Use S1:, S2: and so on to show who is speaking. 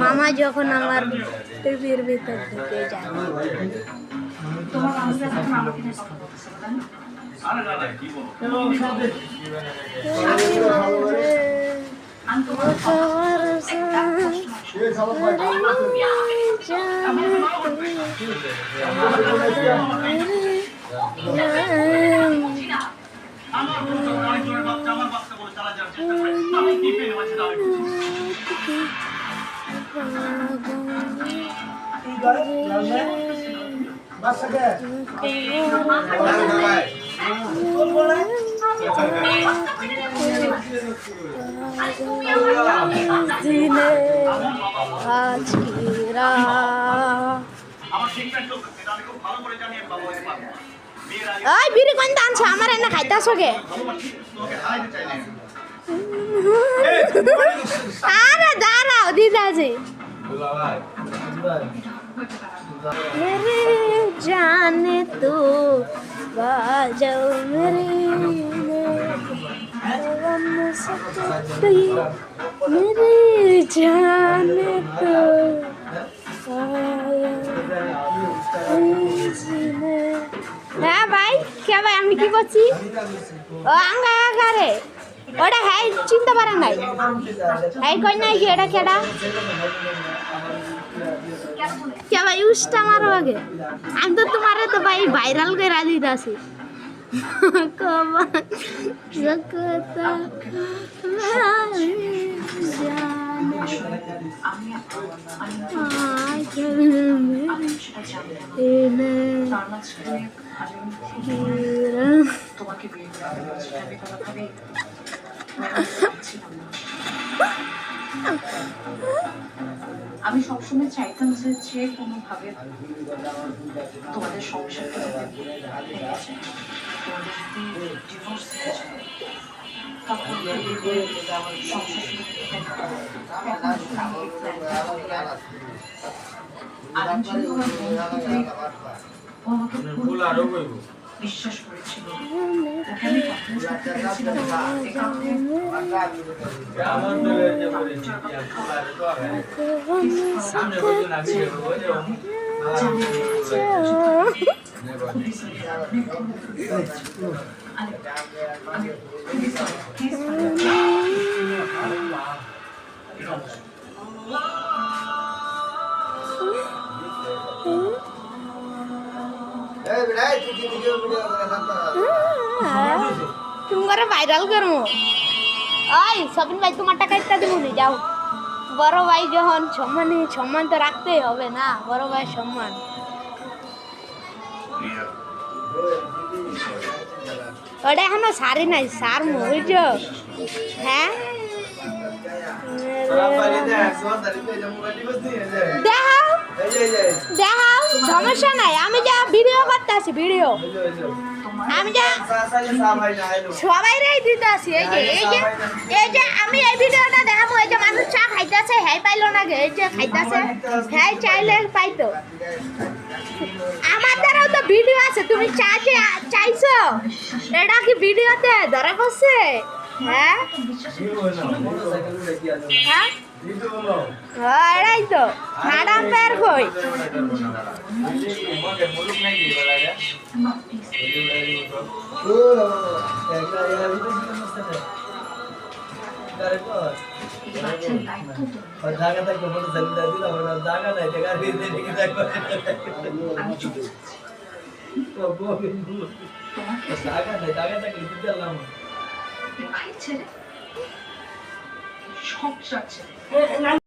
S1: মামা যখন আমার টিভির ভিতর ঢুকে যায় ওই বিড়ি কোন দানছ আমার এনে খাইতাছ গে আরে দাঁড়াও দিদাজি मेरे जाने तो बाजाओ मेरे मेरे जाने तो হ্যাঁ ভাই কে ভাই আমি কি করছি ও আঙ্গা আগারে ওটা হ্যাঁ চিনতে পারে নাই হ্যাঁ কই নাই কি এটা কেডা क्या भाई उष्टा मारो आगे हम तो तुम्हारे तो भाई वायरल करा दी दासी
S2: আমি সবসময় চাইতাম যে কোনোভাবে তোমাদের সমস্যাটা ডিভোর্স হয়ে যায় তখন বিশ্বাস করেছিল
S1: तुम्हारा वायरल करो आई सबिन भाई तुम्हार টাকা ইত্যাদি দিব নি যাও বড় ভাই যখন সম্মান তো রাখতেই হবে না বড় ভাই সম্মান ওটা এখনো সারি নাই সার বুঝছো হ্যাঁ দেখাও দেখাও সমস্যা নাই আমি যা ভিডিও করতে আসি ভিডিও আমি যা সবাই রাই দিতে আসি এই যে আমি এই ভিডিওটা দেখাবো এই যে মানুষ চা খাইতেছে হ্যাঁ পাইলো না গে এই যে খাইতেছে হ্যাঁ চাইলে পাইতো আমার দ্বারাও তো ভিডিও আছে তুমি চাইছো এটা কি ভিডিওতে ধরা পড়ছে হ্যাঁ হ্যাঁ এটাই তো ম্যাডাম পের কই
S2: সব